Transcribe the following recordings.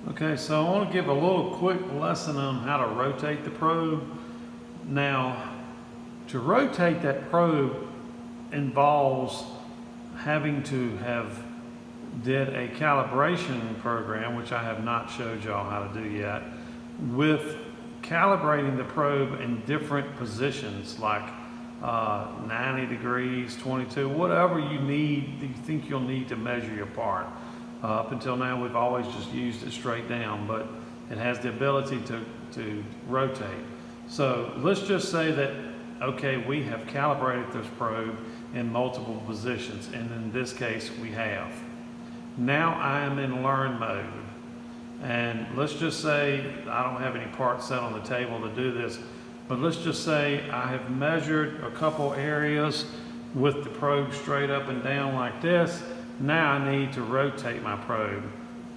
Okay, so I want to give a little quick lesson on how to rotate the probe. Now, to rotate that probe involves having to have did a calibration program, which I have not showed y'all how to do yet, with calibrating the probe in different positions, like 90 degrees, 22, whatever you think you'll need to measure your part. Up until now, we've always just used it straight down, but it has the ability to rotate. So let's just say that, okay, we have calibrated this probe in multiple positions, and in this case, we have. Now I am in learn mode. And let's just say I don't have any parts set on the table to do this, but let's just say I have measured a couple areas with the probe straight up and down like this. Now I need to rotate my probe.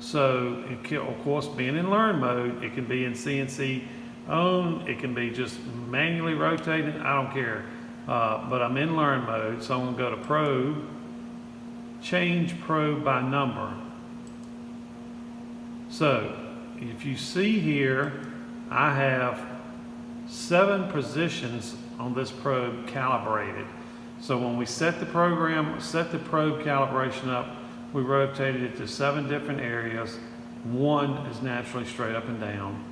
So, of course, being in learn mode, it can be in CNC on, it can be just manually rotating, I don't care. But I'm in learn mode, so I'm gonna go to probe, change probe by number. So, if you see here, I have 7 positions on this probe calibrated. So when we set the probe calibration up, we rotated it to 7 different areas. 1 is naturally straight up and down.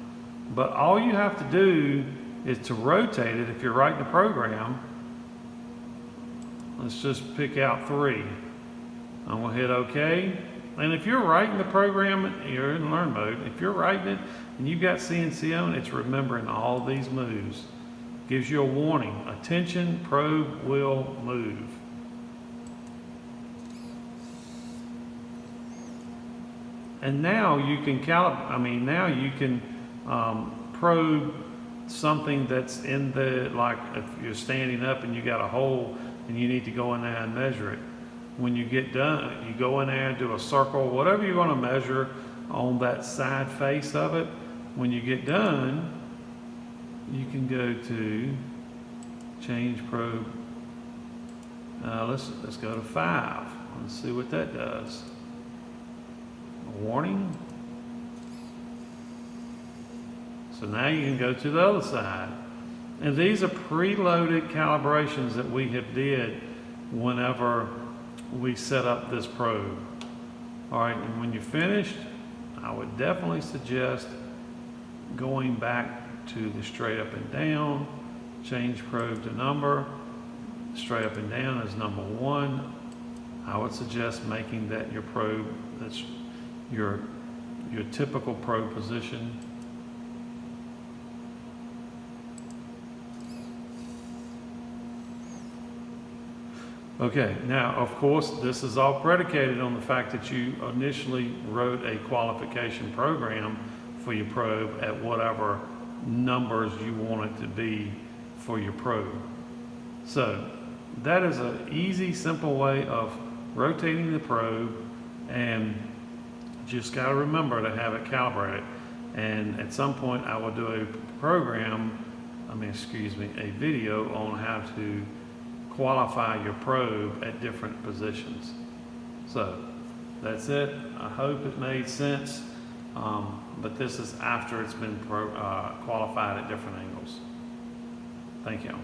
But all you have to do is to rotate it. If you're writing the program, let's just pick out 3. I'm gonna hit OK. And if you're writing the program, you're in learn mode. If you're writing it and you've got CNC on, it's remembering all these moves. Gives you a warning. Attention, probe will move. And now you can probe something that's in the, like if you're standing up and you got a hole and you need to go in there and measure it. When you get done, you go in there and do a circle, whatever you're going to measure on that side face of it. When you get done, you can go to change probe. Let's go to 5. Let's see what that does. A warning. So now you can go to the other side. And these are preloaded calibrations that we have did whenever we set up this probe. All right, and when you're finished, I would definitely suggest going back to the straight up and down, change probe to number. Straight up and down is number 1. I would suggest making that your probe, that's your typical probe position. Okay, now of course this is all predicated on the fact that you initially wrote a qualification program for your probe at whatever numbers you want it to be for your probe. So that is an easy, simple way of rotating the probe, and just got to remember to have it calibrated. And at some point I will do a video on how to qualify your probe at different positions. So that's it. I hope it made sense. But this is after it's been qualified at different angles. Thank you.